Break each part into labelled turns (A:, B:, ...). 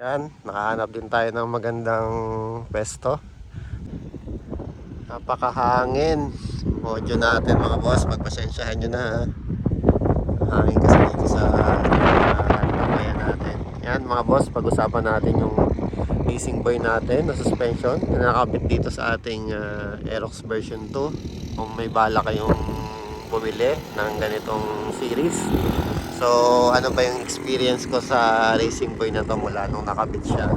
A: Yan, nakahanap din tayo ng magandang pwesto. Napakahangin. Audio natin mga boss, pagpasensyahan nyo na ha. Hangin kasi dito sa bayan natin. Yan mga boss, pag-usapan natin yung racing boy natin na suspension na nakabit dito sa ating Aerox version 2. Kung may bala kayong bumili ng ganitong series, so ano ba yung experience ko sa racing boy na to mula nung nakabit siya,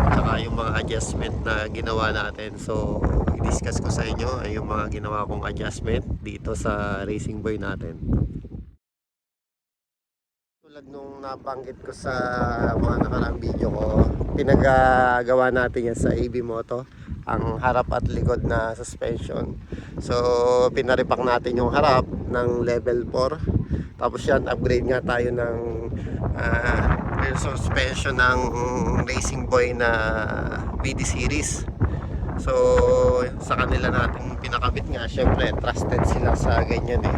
A: saka yung mga adjustment na ginawa natin. So i-discuss ko sa inyo ay yung mga ginawa kong adjustment dito sa racing boy natin. Tulad nung nabanggit ko sa mga nakaraang video ko, pinagagawa natin yan sa AB Moto, ang harap at likod na suspension. So pinaripak natin yung harap ng level 4, tapos yan upgrade nga tayo ng suspension ng racing boy na BD series. So sa kanila natin pinakabit nga, syempre trusted sila sa ganyan eh.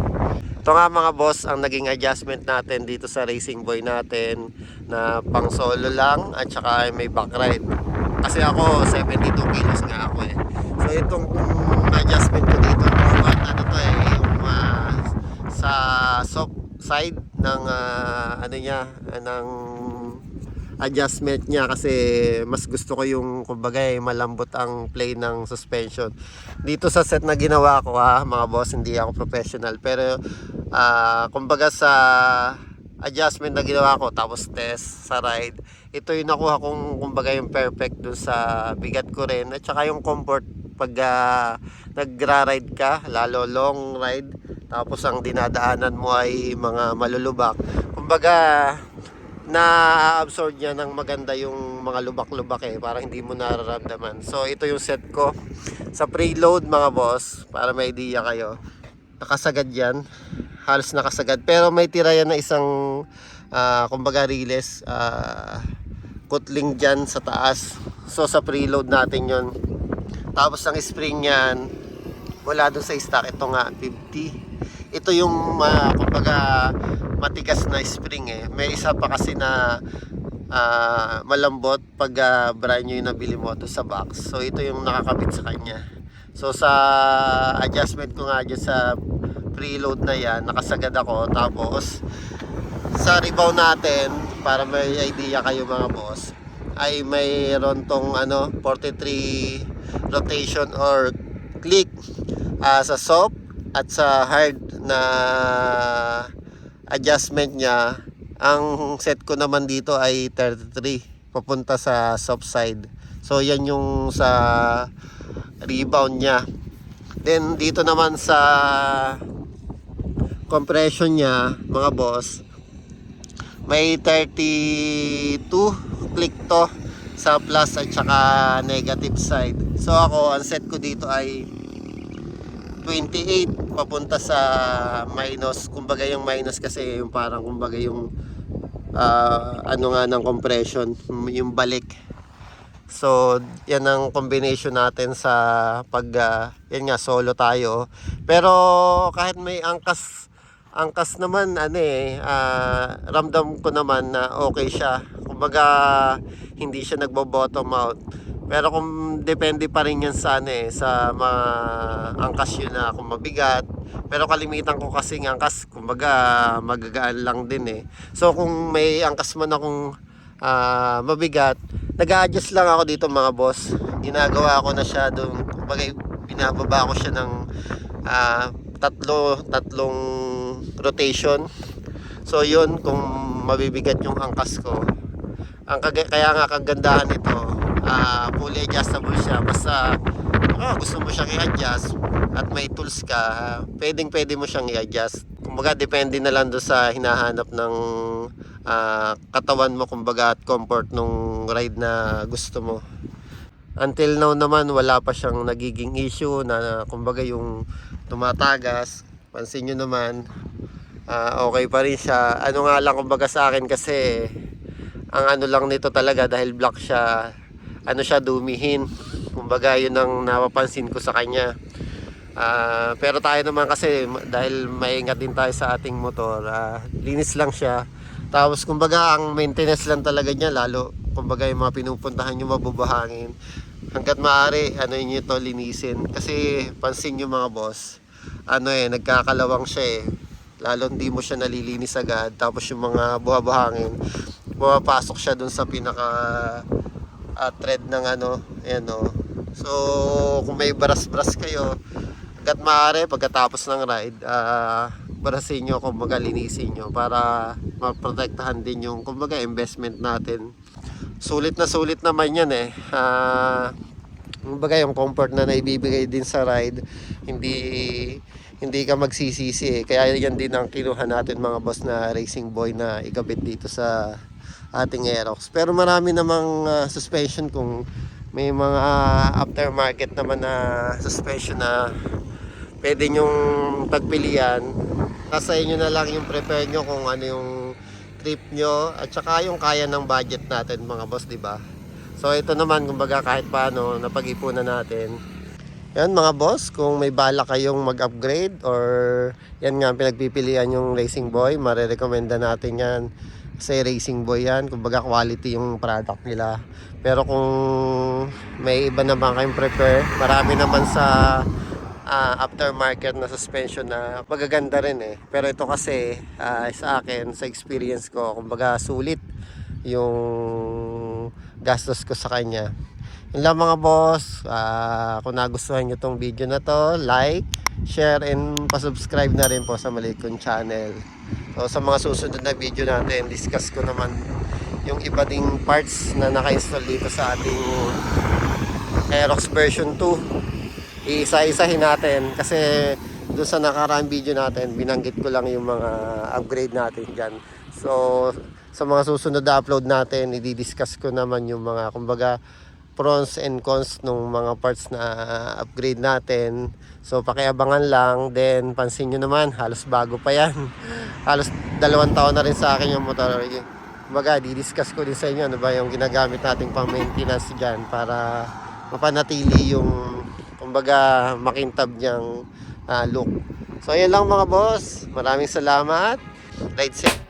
A: Ito nga mga boss ang naging adjustment natin dito sa racing boy natin na pang solo lang at saka may back ride. Kasi ako 72 kilos nga ako eh. So itong adjustment ko dito, ano to eh, yung sa soft side ng ano niya, ng adjustment niya, kasi mas gusto ko yung kumbaga malambot ang play ng suspension. Dito sa set na ginawa ko mga boss, hindi ako professional, pero kumbaga sa adjustment na ginawa ko tapos test sa ride, ito yung nakuha kong kumbaga yung perfect dun sa bigat ko rin, at saka yung comfort pag nagra-ride ka, lalo long ride, tapos ang dinadaanan mo ay mga malulubak, kumbaga na-absorb niya ng maganda yung mga lubak-lubak eh, para hindi mo nararamdaman. So ito yung set ko sa preload mga boss, para may idea kayo. Nakasagad yan, halos nakasagad, pero may tira yan na isang kumbaga riles, kutling dyan sa taas. So sa preload natin yon. Tapos ang spring yan wala doon sa stock, ito nga 50. Ito yung kumbaga matigas na spring eh. May isa pa kasi na malambot pag brand new yung nabili mo to sa box. So ito yung nakakabit sa kanya. So sa adjustment ko nga dyan sa preload na yan, nakasagad ako. Tapos sa rebound natin, para may idea kayo mga boss, ay mayroon tong 43 rotation or click sa soft at sa hard na adjustment niya. Ang set ko naman dito ay 33 papunta sa soft side. So yan yung sa rebound niya. Then dito naman sa compression niya mga boss, may 32 click to sa plus at saka negative side. So ako ang set ko dito ay 28 papunta sa minus. Kumbaga yung minus kasi yung parang kumbaga yung ano nga ng compression, yung balik. So yan ang combination natin sa pag yan nga solo tayo. Pero kahit may angkas naman ramdam ko naman na okay siya. Kumbaga hindi siya nagbo-bottom out. Pero kung depende pa rin yan sa sa angkas yun na kung mabigat. Pero kalimitan ko kasi ng angkas, kumbaga magagaan lang din eh. So kung may angkas man akong mabigat, nag-a-adjust lang ako dito mga boss. Ginagawa ko na siya doon, kumbaga binababa ko siya ng tatlong rotation. So yun, kung mabibigat yung angkas ko, kaya nga kagandahan nito, fully adjustable siya. Basta gusto mo siyang i-adjust at may tools ka, pwede mo siyang i-adjust. Kumbaga depende na lang doon sa hinahanap ng katawan mo, kumbaga, at comfort nung ride na gusto mo. Until now naman wala pa siyang nagiging issue na kumbaga yung tumatagas. Pansin nyo naman, okay pa rin siya. Ano nga lang kumbaga sa akin, kasi ang ano lang nito talaga, dahil black siya, dumihin. Kumbaga yun ang napapansin ko sa kanya. Pero tayo naman kasi, dahil maingat din tayo sa ating motor, linis lang siya. Tapos kumbaga ang maintenance lang talaga niya, lalo kumbaga yung mga pinupuntahan nyo mabubuhangin, hanggat maaari ano nyo ito linisin. Kasi pansin nyo mga boss, nagkakalawang siya lalo hindi mo siya nalilinis agad, tapos yung mga buhabuhangin pumapasok siya dun sa pinaka thread ng ayan o. So kung may bras-bras kayo, hanggat maaari pagkatapos ng ride, barasin nyo, kumbaga linisin nyo para maprotektahan din yung kumbaga investment natin. Sulit naman yan kumbaga yung comfort na naibibigay din sa ride, hindi ka magsisisi Kaya yan din ang kinuha natin mga boss na Racing Boy na ikabit dito sa ating Aerox. Pero marami namang suspension, kung may mga aftermarket naman na suspension na pwede nyong pagpilian. Nasa inyo na lang yung prepare nyo kung ano yung trip nyo at saka yung kaya ng budget natin mga boss, di ba? So ito naman kumbaga kahit paano napag-ipunan natin. Yan mga boss, kung may bala kayong mag-upgrade or yan nga pinagpipilian yung Racing Boy, marerekomenda natin yan. Kasi Racing Boy yan, kumbaga quality yung product nila. Pero kung may iba naman kayong prepare, marami naman sa aftermarket na suspension na magaganda rin Pero ito kasi sa akin, sa experience ko, kumbaga sulit yung gastos ko sa kanya. Yun lang mga boss. Kung nagustuhan nyo tong video na to, like, share, and pasubscribe na rin po sa maliit kong channel. So sa mga susunod na video natin, discuss ko naman yung iba ding parts na naka-install dito sa ating Aerox version 2. Iisa-isahin natin kasi doon sa nakaraang video natin, binanggit ko lang yung mga upgrade natin dyan. So sa mga susunod na upload natin, i-discuss ko naman yung mga kumbaga pros and cons ng mga parts na upgrade natin. So pakiabangan lang. Then pansin nyo naman, halos bago pa yan. Halos 2 taon na rin sa akin yung motor. Kumbaga di-discuss ko din sa inyo ano ba yung ginagamit nating pang maintenance dyan para mapanatili yung kumbaga makintab niyang look. So ayan lang mga boss, maraming salamat. Ride safe.